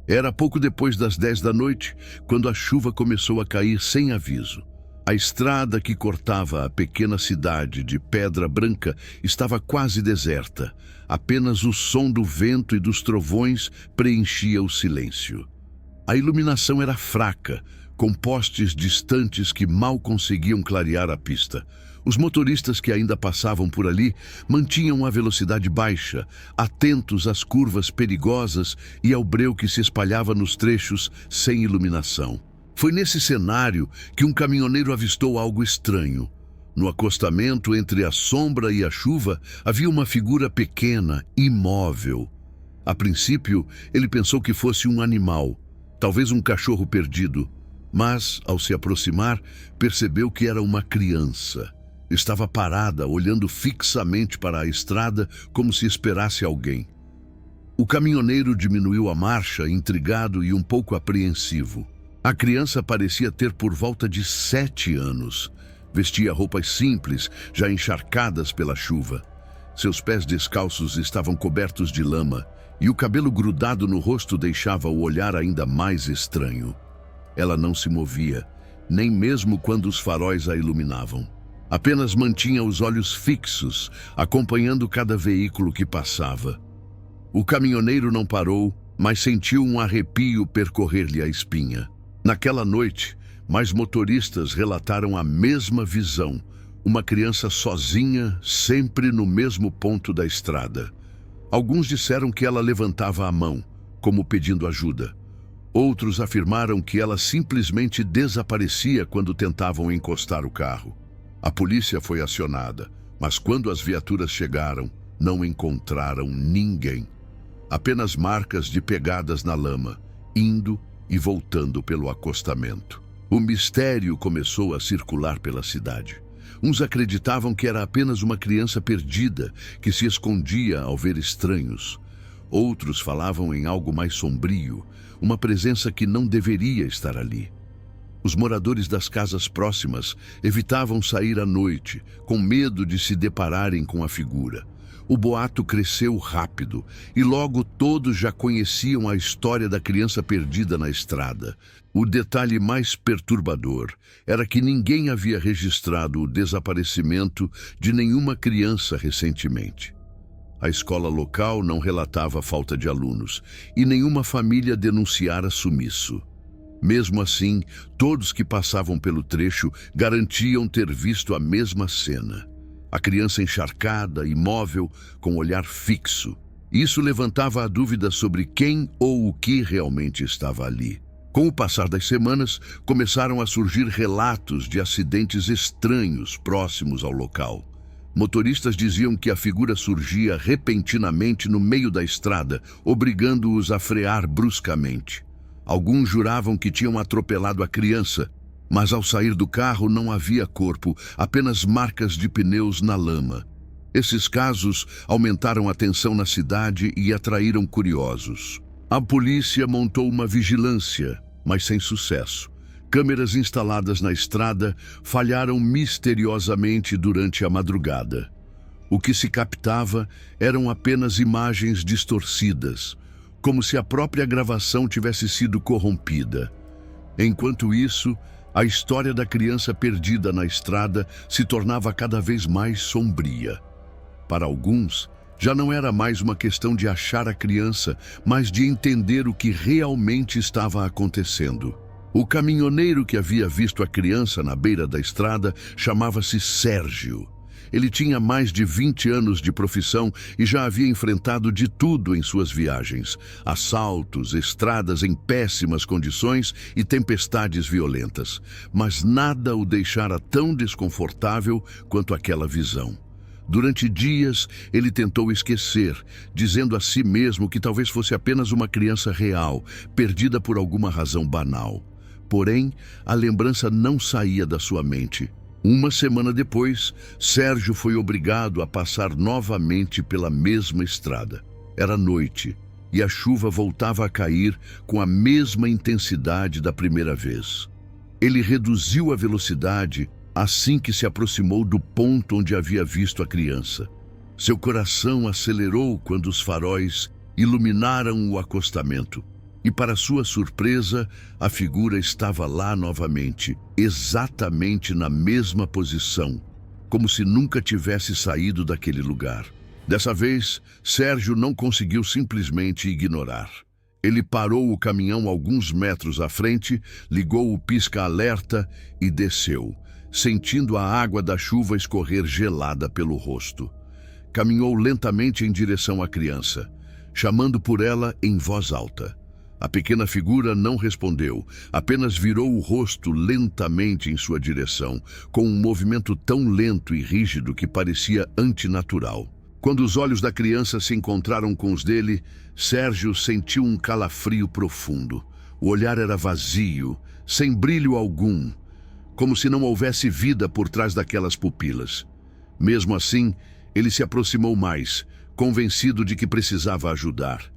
Era pouco depois das 10 da noite, quando a chuva começou a cair sem aviso. A estrada que cortava a pequena cidade de Pedra Branca estava quase deserta. Apenas o som do vento e dos trovões preenchia o silêncio. A iluminação era fraca, com postes distantes que mal conseguiam clarear a pista. Os motoristas que ainda passavam por ali mantinham a velocidade baixa, atentos às curvas perigosas e ao breu que se espalhava nos trechos sem iluminação. Foi nesse cenário que um caminhoneiro avistou algo estranho. No acostamento entre a sombra e a chuva havia uma figura pequena, imóvel. A princípio, ele pensou que fosse um animal, talvez um cachorro perdido, mas, ao se aproximar, percebeu que era uma criança. Estava parada, olhando fixamente para a estrada, como se esperasse alguém. O caminhoneiro diminuiu a marcha, intrigado e um pouco apreensivo. A criança parecia ter por volta de 7 anos. Vestia roupas simples, já encharcadas pela chuva. Seus pés descalços estavam cobertos de lama, e o cabelo grudado no rosto deixava o olhar ainda mais estranho. Ela não se movia, nem mesmo quando os faróis a iluminavam. Apenas mantinha os olhos fixos, acompanhando cada veículo que passava. O caminhoneiro não parou, mas sentiu um arrepio percorrer-lhe a espinha. Naquela noite, mais motoristas relataram a mesma visão. Uma criança sozinha, sempre no mesmo ponto da estrada. Alguns disseram que ela levantava a mão, como pedindo ajuda. Outros afirmaram que ela simplesmente desaparecia quando tentavam encostar o carro. A polícia foi acionada, mas quando as viaturas chegaram, não encontraram ninguém. Apenas marcas de pegadas na lama, indo e voltando pelo acostamento. O mistério começou a circular pela cidade. Uns acreditavam que era apenas uma criança perdida que se escondia ao ver estranhos. Outros falavam em algo mais sombrio, uma presença que não deveria estar ali. Os moradores das casas próximas evitavam sair à noite, com medo de se depararem com a figura. O boato cresceu rápido e logo todos já conheciam a história da criança perdida na estrada. O detalhe mais perturbador era que ninguém havia registrado o desaparecimento de nenhuma criança recentemente. A escola local não relatava falta de alunos e nenhuma família denunciara sumiço. Mesmo assim, todos que passavam pelo trecho garantiam ter visto a mesma cena. A criança encharcada, imóvel, com olhar fixo. Isso levantava a dúvida sobre quem ou o que realmente estava ali. Com o passar das semanas, começaram a surgir relatos de acidentes estranhos próximos ao local. Motoristas diziam que a figura surgia repentinamente no meio da estrada, obrigando-os a frear bruscamente. Alguns juravam que tinham atropelado a criança, mas ao sair do carro não havia corpo, apenas marcas de pneus na lama. Esses casos aumentaram a tensão na cidade e atraíram curiosos. A polícia montou uma vigilância, mas sem sucesso. Câmeras instaladas na estrada falharam misteriosamente durante a madrugada. O que se captava eram apenas imagens distorcidas, como se a própria gravação tivesse sido corrompida. Enquanto isso, a história da criança perdida na estrada se tornava cada vez mais sombria. Para alguns, já não era mais uma questão de achar a criança, mas de entender o que realmente estava acontecendo. O caminhoneiro que havia visto a criança na beira da estrada chamava-se Sérgio. Ele tinha mais de 20 anos de profissão e já havia enfrentado de tudo em suas viagens: assaltos, estradas em péssimas condições e tempestades violentas. Mas nada o deixara tão desconfortável quanto aquela visão. Durante dias, ele tentou esquecer, dizendo a si mesmo que talvez fosse apenas uma criança real, perdida por alguma razão banal. Porém, a lembrança não saía da sua mente. Uma semana depois, Sérgio foi obrigado a passar novamente pela mesma estrada. Era noite e a chuva voltava a cair com a mesma intensidade da primeira vez. Ele reduziu a velocidade assim que se aproximou do ponto onde havia visto a criança. Seu coração acelerou quando os faróis iluminaram o acostamento. E para sua surpresa, a figura estava lá novamente, exatamente na mesma posição, como se nunca tivesse saído daquele lugar. Dessa vez, Sérgio não conseguiu simplesmente ignorar. Ele parou o caminhão alguns metros à frente, ligou o pisca-alerta e desceu, sentindo a água da chuva escorrer gelada pelo rosto. Caminhou lentamente em direção à criança, chamando por ela em voz alta. A pequena figura não respondeu, apenas virou o rosto lentamente em sua direção, com um movimento tão lento e rígido que parecia antinatural. Quando os olhos da criança se encontraram com os dele, Sérgio sentiu um calafrio profundo. O olhar era vazio, sem brilho algum, como se não houvesse vida por trás daquelas pupilas. Mesmo assim, ele se aproximou mais, convencido de que precisava ajudar.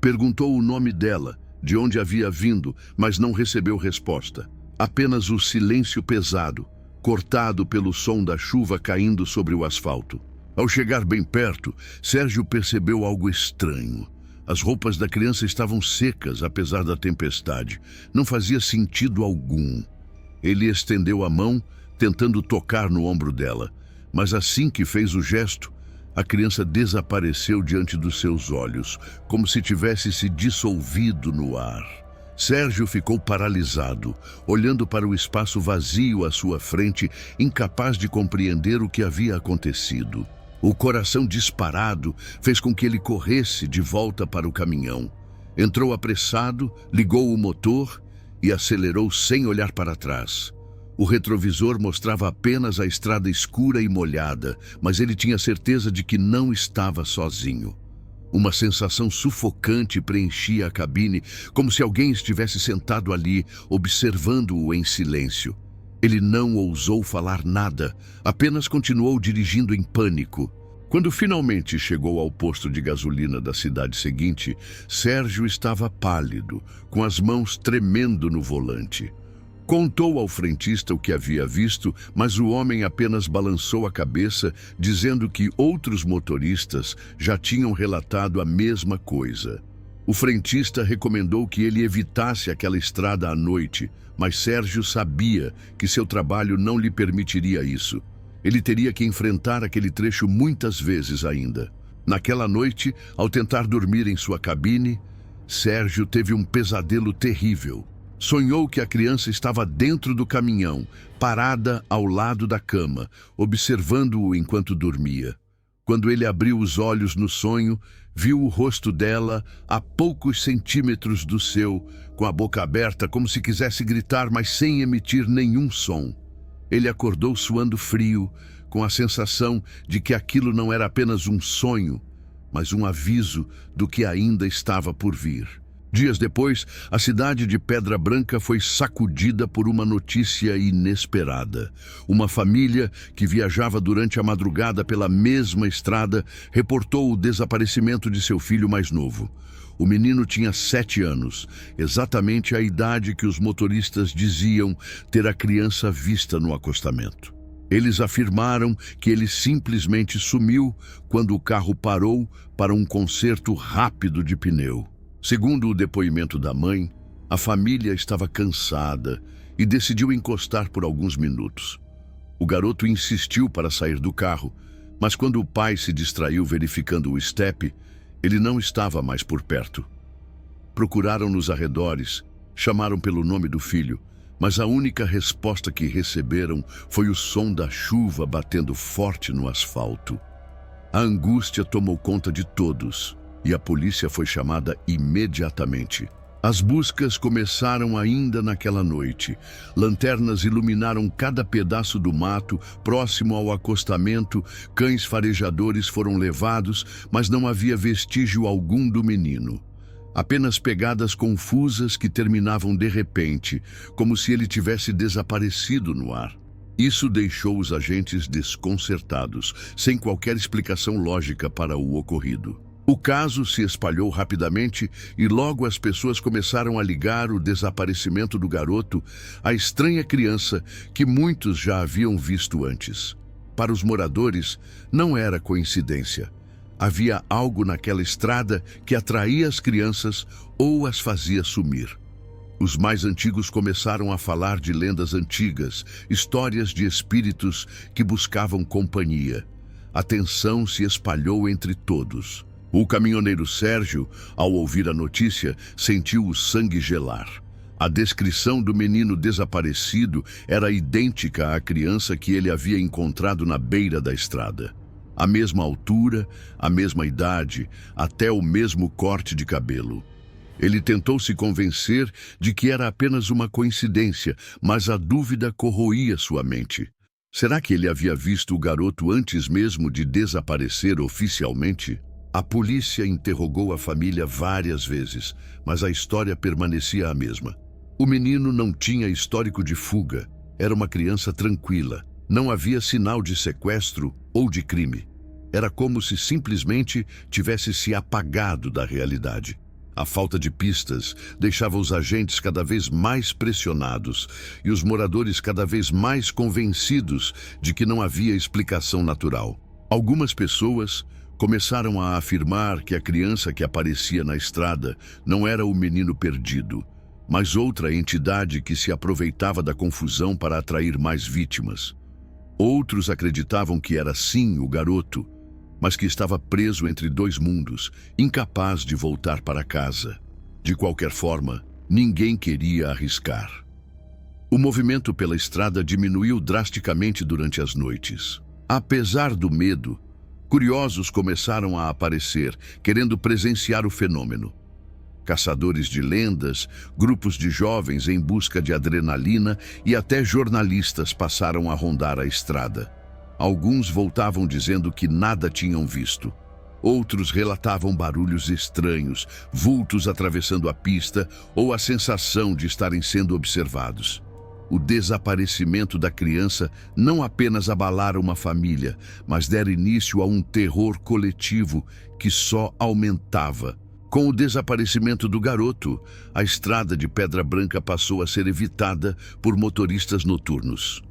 Perguntou o nome dela, de onde havia vindo, mas não recebeu resposta. Apenas o silêncio pesado, cortado pelo som da chuva caindo sobre o asfalto. Ao chegar bem perto, Sérgio percebeu algo estranho. As roupas da criança estavam secas, apesar da tempestade. Não fazia sentido algum. Ele estendeu a mão, tentando tocar no ombro dela, mas assim que fez o gesto, a criança desapareceu diante dos seus olhos, como se tivesse se dissolvido no ar. Sérgio ficou paralisado, olhando para o espaço vazio à sua frente, incapaz de compreender o que havia acontecido. O coração disparado fez com que ele corresse de volta para o caminhão. Entrou apressado, ligou o motor e acelerou sem olhar para trás. O retrovisor mostrava apenas a estrada escura e molhada, mas ele tinha certeza de que não estava sozinho. Uma sensação sufocante preenchia a cabine, como se alguém estivesse sentado ali, observando-o em silêncio. Ele não ousou falar nada, apenas continuou dirigindo em pânico. Quando finalmente chegou ao posto de gasolina da cidade seguinte, Sérgio estava pálido, com as mãos tremendo no volante. Contou ao frentista o que havia visto, mas o homem apenas balançou a cabeça, dizendo que outros motoristas já tinham relatado a mesma coisa. O frentista recomendou que ele evitasse aquela estrada à noite, mas Sérgio sabia que seu trabalho não lhe permitiria isso. Ele teria que enfrentar aquele trecho muitas vezes ainda. Naquela noite, ao tentar dormir em sua cabine, Sérgio teve um pesadelo terrível. Sonhou que a criança estava dentro do caminhão, parada ao lado da cama, observando-o enquanto dormia. Quando ele abriu os olhos no sonho, viu o rosto dela a poucos centímetros do seu, com a boca aberta como se quisesse gritar, mas sem emitir nenhum som. Ele acordou suando frio, com a sensação de que aquilo não era apenas um sonho, mas um aviso do que ainda estava por vir. Dias depois, a cidade de Pedra Branca foi sacudida por uma notícia inesperada. Uma família que viajava durante a madrugada pela mesma estrada reportou o desaparecimento de seu filho mais novo. O menino tinha 7 anos, exatamente a idade que os motoristas diziam ter a criança vista no acostamento. Eles afirmaram que ele simplesmente sumiu quando o carro parou para um conserto rápido de pneu. Segundo o depoimento da mãe, a família estava cansada e decidiu encostar por alguns minutos. O garoto insistiu para sair do carro, mas quando o pai se distraiu verificando o estepe, ele não estava mais por perto. Procuraram nos arredores, chamaram pelo nome do filho, mas a única resposta que receberam foi o som da chuva batendo forte no asfalto. A angústia tomou conta de todos e a polícia foi chamada imediatamente. As buscas começaram ainda naquela noite. Lanternas iluminaram cada pedaço do mato próximo ao acostamento, cães farejadores foram levados, mas não havia vestígio algum do menino. Apenas pegadas confusas que terminavam de repente, como se ele tivesse desaparecido no ar. Isso deixou os agentes desconcertados, sem qualquer explicação lógica para o ocorrido. O caso se espalhou rapidamente e logo as pessoas começaram a ligar o desaparecimento do garoto à estranha criança que muitos já haviam visto antes. Para os moradores, não era coincidência. Havia algo naquela estrada que atraía as crianças ou as fazia sumir. Os mais antigos começaram a falar de lendas antigas, histórias de espíritos que buscavam companhia. A tensão se espalhou entre todos. O caminhoneiro Sérgio, ao ouvir a notícia, sentiu o sangue gelar. A descrição do menino desaparecido era idêntica à criança que ele havia encontrado na beira da estrada. A mesma altura, a mesma idade, até o mesmo corte de cabelo. Ele tentou se convencer de que era apenas uma coincidência, mas a dúvida corroía sua mente. Será que ele havia visto o garoto antes mesmo de desaparecer oficialmente? A polícia interrogou a família várias vezes, mas a história permanecia a mesma. O menino não tinha histórico de fuga, era uma criança tranquila. Não havia sinal de sequestro ou de crime. Era como se simplesmente tivesse se apagado da realidade. A falta de pistas deixava os agentes cada vez mais pressionados e os moradores cada vez mais convencidos de que não havia explicação natural. Algumas pessoas começaram a afirmar que a criança que aparecia na estrada não era o menino perdido, mas outra entidade que se aproveitava da confusão para atrair mais vítimas. Outros acreditavam que era sim o garoto, mas que estava preso entre dois mundos, incapaz de voltar para casa. De qualquer forma, ninguém queria arriscar. O movimento pela estrada diminuiu drasticamente durante as noites. Apesar do medo, curiosos começaram a aparecer, querendo presenciar o fenômeno. Caçadores de lendas, grupos de jovens em busca de adrenalina e até jornalistas passaram a rondar a estrada. Alguns voltavam dizendo que nada tinham visto. Outros relatavam barulhos estranhos, vultos atravessando a pista ou a sensação de estarem sendo observados. O desaparecimento da criança não apenas abalara uma família, mas dera início a um terror coletivo que só aumentava. Com o desaparecimento do garoto, a estrada de Pedra Branca passou a ser evitada por motoristas noturnos.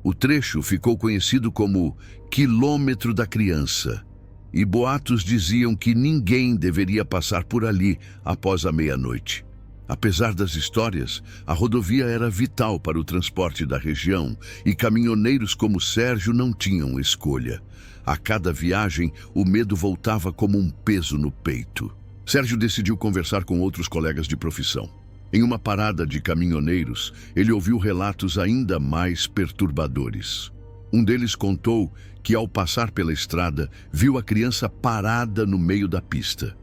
O trecho ficou conhecido como Quilômetro da Criança, e boatos diziam que ninguém deveria passar por ali após a meia-noite. Apesar das histórias, a rodovia era vital para o transporte da região e caminhoneiros como Sérgio não tinham escolha. A cada viagem, o medo voltava como um peso no peito. Sérgio decidiu conversar com outros colegas de profissão. Em uma parada de caminhoneiros, ele ouviu relatos ainda mais perturbadores. Um deles contou que, ao passar pela estrada, viu a criança parada no meio da pista.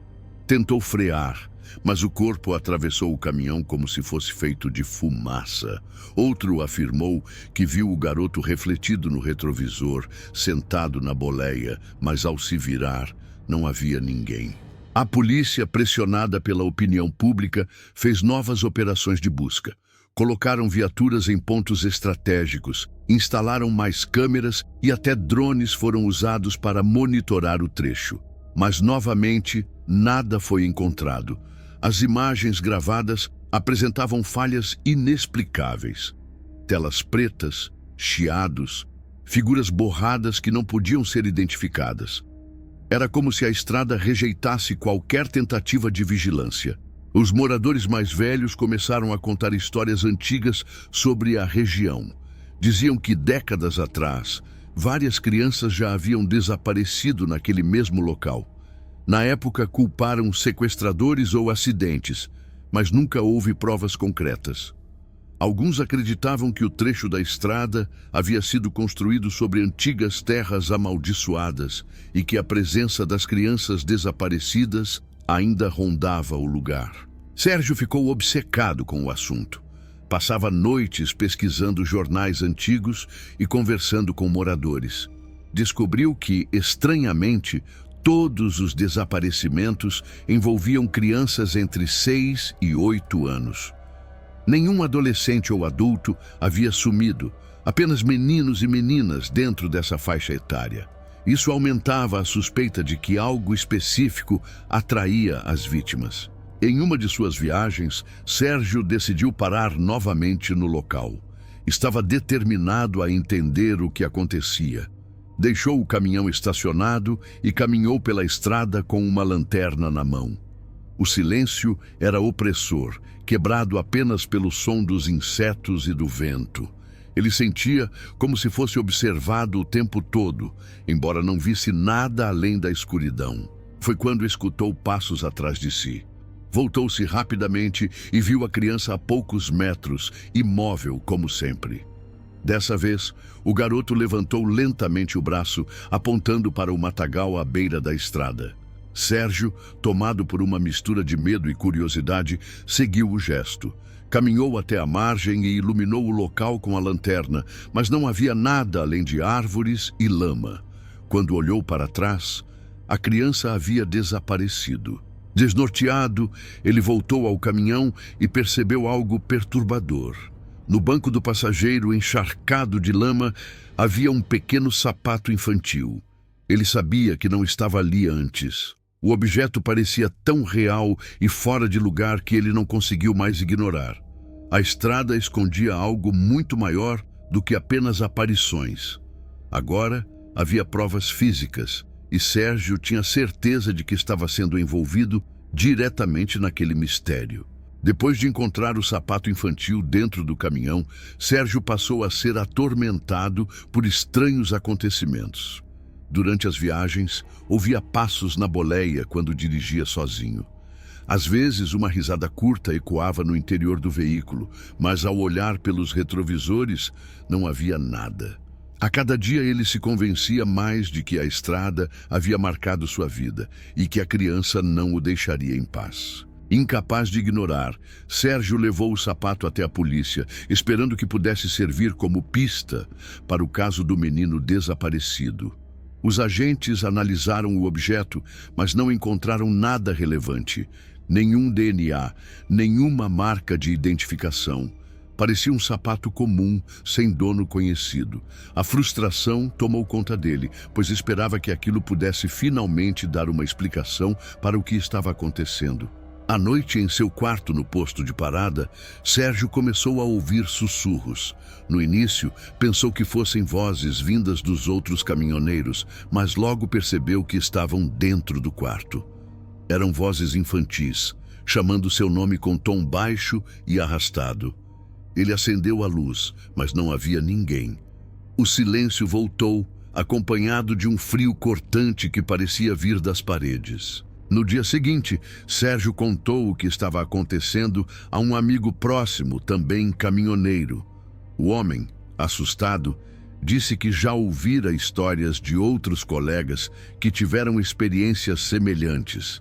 Tentou frear, mas o corpo atravessou o caminhão como se fosse feito de fumaça. Outro afirmou que viu o garoto refletido no retrovisor, sentado na boleia, mas ao se virar, não havia ninguém. A polícia, pressionada pela opinião pública, fez novas operações de busca. Colocaram viaturas em pontos estratégicos, instalaram mais câmeras e até drones foram usados para monitorar o trecho. Mas, novamente, nada foi encontrado. As imagens gravadas apresentavam falhas inexplicáveis. Telas pretas, chiados, figuras borradas que não podiam ser identificadas. Era como se a estrada rejeitasse qualquer tentativa de vigilância. Os moradores mais velhos começaram a contar histórias antigas sobre a região. Diziam que décadas atrás, várias crianças já haviam desaparecido naquele mesmo local. Na época, culparam sequestradores ou acidentes, mas nunca houve provas concretas. Alguns acreditavam que o trecho da estrada havia sido construído sobre antigas terras amaldiçoadas e que a presença das crianças desaparecidas ainda rondava o lugar. Sérgio ficou obcecado com o assunto. Passava noites pesquisando jornais antigos e conversando com moradores. Descobriu que, estranhamente, todos os desaparecimentos envolviam crianças entre 6 e 8 anos. Nenhum adolescente ou adulto havia sumido, apenas meninos e meninas dentro dessa faixa etária. Isso aumentava a suspeita de que algo específico atraía as vítimas. Em uma de suas viagens, Sérgio decidiu parar novamente no local. Estava determinado a entender o que acontecia. Deixou o caminhão estacionado e caminhou pela estrada com uma lanterna na mão. O silêncio era opressor, quebrado apenas pelo som dos insetos e do vento. Ele sentia como se fosse observado o tempo todo, embora não visse nada além da escuridão. Foi quando escutou passos atrás de si. Voltou-se rapidamente e viu a criança a poucos metros, imóvel como sempre. Dessa vez, o garoto levantou lentamente o braço, apontando para o matagal à beira da estrada. Sérgio, tomado por uma mistura de medo e curiosidade, seguiu o gesto. Caminhou até a margem e iluminou o local com a lanterna, mas não havia nada além de árvores e lama. Quando olhou para trás, a criança havia desaparecido. Desnorteado, ele voltou ao caminhão e percebeu algo perturbador. No banco do passageiro, encharcado de lama, havia um pequeno sapato infantil. Ele sabia que não estava ali antes. O objeto parecia tão real e fora de lugar que ele não conseguiu mais ignorar. A estrada escondia algo muito maior do que apenas aparições. Agora havia provas físicas e Sérgio tinha certeza de que estava sendo envolvido diretamente naquele mistério. Depois de encontrar o sapato infantil dentro do caminhão, Sérgio passou a ser atormentado por estranhos acontecimentos. Durante as viagens, ouvia passos na boleia quando dirigia sozinho. Às vezes, uma risada curta ecoava no interior do veículo, mas ao olhar pelos retrovisores, não havia nada. A cada dia ele se convencia mais de que a estrada havia marcado sua vida e que a criança não o deixaria em paz. Incapaz de ignorar, Sérgio levou o sapato até a polícia, esperando que pudesse servir como pista para o caso do menino desaparecido. Os agentes analisaram o objeto, mas não encontraram nada relevante. Nenhum DNA, nenhuma marca de identificação. Parecia um sapato comum, sem dono conhecido. A frustração tomou conta dele, pois esperava que aquilo pudesse finalmente dar uma explicação para o que estava acontecendo. À noite, em seu quarto no posto de parada, Sérgio começou a ouvir sussurros. No início, pensou que fossem vozes vindas dos outros caminhoneiros, mas logo percebeu que estavam dentro do quarto. Eram vozes infantis, chamando seu nome com tom baixo e arrastado. Ele acendeu a luz, mas não havia ninguém. O silêncio voltou, acompanhado de um frio cortante que parecia vir das paredes. No dia seguinte, Sérgio contou o que estava acontecendo a um amigo próximo, também caminhoneiro. O homem, assustado, disse que já ouvira histórias de outros colegas que tiveram experiências semelhantes.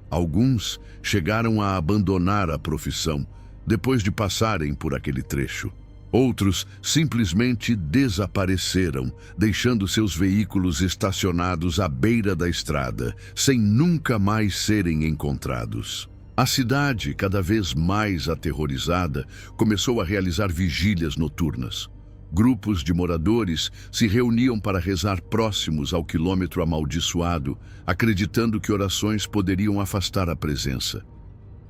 Alguns chegaram a abandonar a profissão depois de passarem por aquele trecho. Outros simplesmente desapareceram, deixando seus veículos estacionados à beira da estrada, sem nunca mais serem encontrados. A cidade, cada vez mais aterrorizada, começou a realizar vigílias noturnas. Grupos de moradores se reuniam para rezar próximos ao quilômetro amaldiçoado, acreditando que orações poderiam afastar a presença.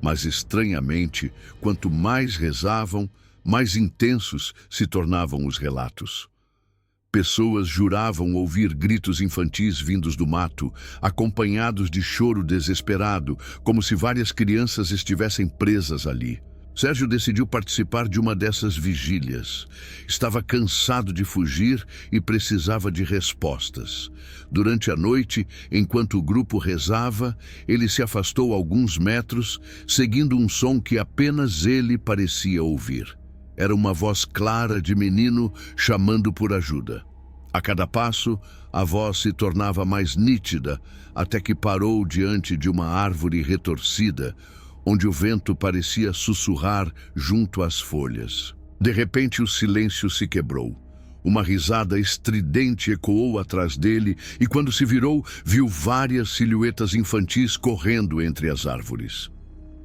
Mas, estranhamente, quanto mais rezavam, mais intensos se tornavam os relatos. Pessoas juravam ouvir gritos infantis vindos do mato, acompanhados de choro desesperado, como se várias crianças estivessem presas ali. Sérgio decidiu participar de uma dessas vigílias. Estava cansado de fugir e precisava de respostas. Durante a noite, enquanto o grupo rezava, ele se afastou alguns metros, seguindo um som que apenas ele parecia ouvir. Era uma voz clara de menino chamando por ajuda. A cada passo, a voz se tornava mais nítida, até que parou diante de uma árvore retorcida, onde o vento parecia sussurrar junto às folhas. De repente, o silêncio se quebrou. Uma risada estridente ecoou atrás dele e, quando se virou, viu várias silhuetas infantis correndo entre as árvores.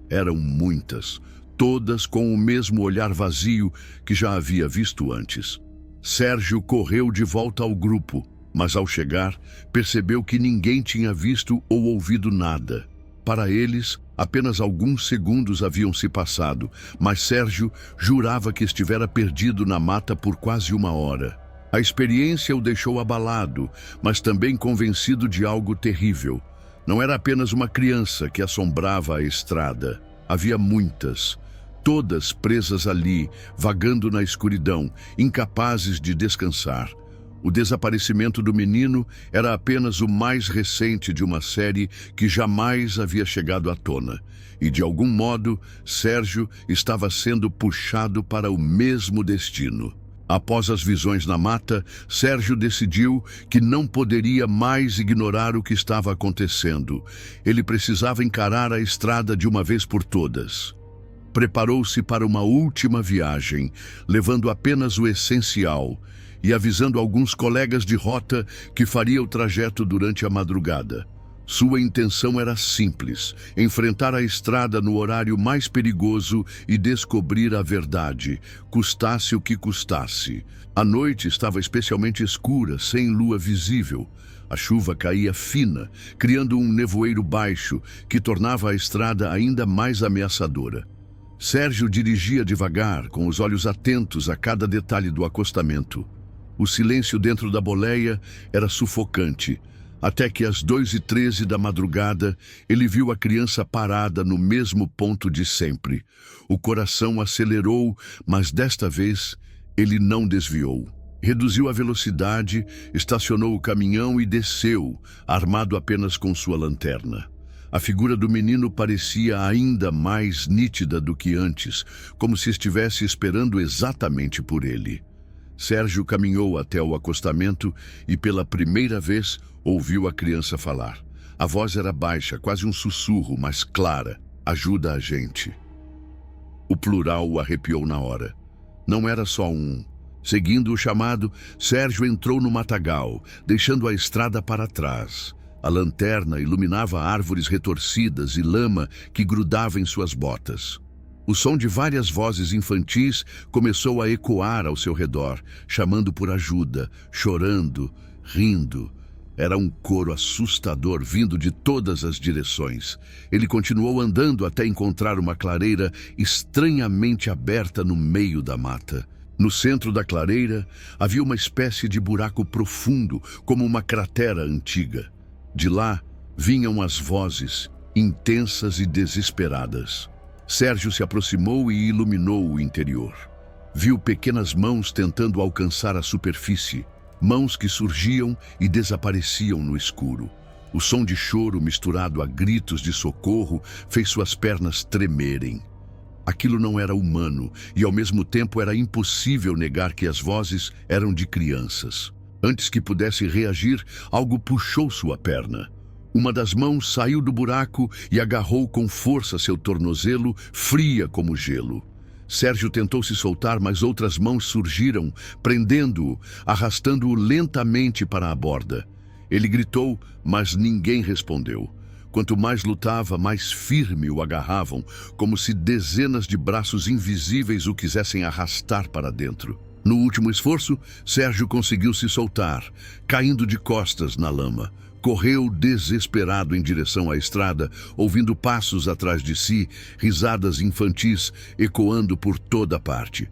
Eram muitas, todas com o mesmo olhar vazio que já havia visto antes. Sérgio correu de volta ao grupo, mas ao chegar, percebeu que ninguém tinha visto ou ouvido nada. Para eles, apenas alguns segundos haviam se passado, mas Sérgio jurava que estivera perdido na mata por quase uma hora. A experiência o deixou abalado, mas também convencido de algo terrível. Não era apenas uma criança que assombrava a estrada. Havia muitas, todas presas ali, vagando na escuridão, incapazes de descansar. O desaparecimento do menino era apenas o mais recente de uma série que jamais havia chegado à tona. E, de algum modo, Sérgio estava sendo puxado para o mesmo destino. Após as visões na mata, Sérgio decidiu que não poderia mais ignorar o que estava acontecendo. Ele precisava encarar a estrada de uma vez por todas. Preparou-se para uma última viagem, levando apenas o essencial e avisando alguns colegas de rota que faria o trajeto durante a madrugada. Sua intenção era simples: enfrentar a estrada no horário mais perigoso e descobrir a verdade, custasse o que custasse. A noite estava especialmente escura, sem lua visível. A chuva caía fina, criando um nevoeiro baixo que tornava a estrada ainda mais ameaçadora. Sérgio dirigia devagar, com os olhos atentos a cada detalhe do acostamento. O silêncio dentro da boleia era sufocante. Até que às 2h13 da madrugada, ele viu a criança parada no mesmo ponto de sempre. O coração acelerou, mas desta vez ele não desviou. Reduziu a velocidade, estacionou o caminhão e desceu, armado apenas com sua lanterna. A figura do menino parecia ainda mais nítida do que antes, como se estivesse esperando exatamente por ele. Sérgio caminhou até o acostamento e, pela primeira vez, ouviu a criança falar. A voz era baixa, quase um sussurro, mas clara. Ajuda a gente. O plural o arrepiou na hora. Não era só um. Seguindo o chamado, Sérgio entrou no matagal, deixando a estrada para trás. A lanterna iluminava árvores retorcidas e lama que grudava em suas botas. O som de várias vozes infantis começou a ecoar ao seu redor, chamando por ajuda, chorando, rindo. Era um coro assustador vindo de todas as direções. Ele continuou andando até encontrar uma clareira estranhamente aberta no meio da mata. No centro da clareira havia uma espécie de buraco profundo, como uma cratera antiga. De lá vinham as vozes, intensas e desesperadas. Sérgio se aproximou e iluminou o interior. Viu pequenas mãos tentando alcançar a superfície, mãos que surgiam e desapareciam no escuro. O som de choro misturado a gritos de socorro fez suas pernas tremerem. Aquilo não era humano e, ao mesmo tempo, era impossível negar que as vozes eram de crianças. Antes que pudesse reagir, algo puxou sua perna. Uma das mãos saiu do buraco e agarrou com força seu tornozelo, fria como gelo. Sérgio tentou se soltar, mas outras mãos surgiram, prendendo-o, arrastando-o lentamente para a borda. Ele gritou, mas ninguém respondeu. Quanto mais lutava, mais firme o agarravam, como se dezenas de braços invisíveis o quisessem arrastar para dentro. No último esforço, Sérgio conseguiu se soltar, caindo de costas na lama. Correu desesperado em direção à estrada, ouvindo passos atrás de si, risadas infantis ecoando por toda parte.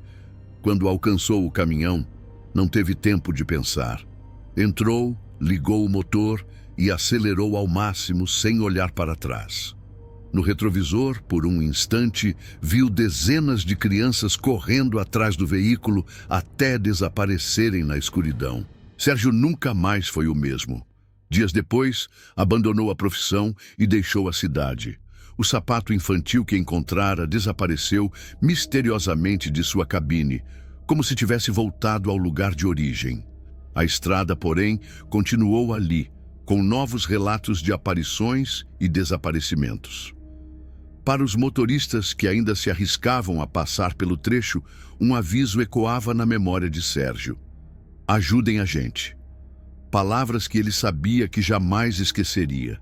Quando alcançou o caminhão, não teve tempo de pensar. Entrou, ligou o motor e acelerou ao máximo sem olhar para trás. No retrovisor, por um instante, viu dezenas de crianças correndo atrás do veículo até desaparecerem na escuridão. Sérgio nunca mais foi o mesmo. Dias depois, abandonou a profissão e deixou a cidade. O sapato infantil que encontrara desapareceu misteriosamente de sua cabine, como se tivesse voltado ao lugar de origem. A estrada, porém, continuou ali, com novos relatos de aparições e desaparecimentos. Para os motoristas que ainda se arriscavam a passar pelo trecho, um aviso ecoava na memória de Sérgio. Ajudem a gente. Palavras que ele sabia que jamais esqueceria.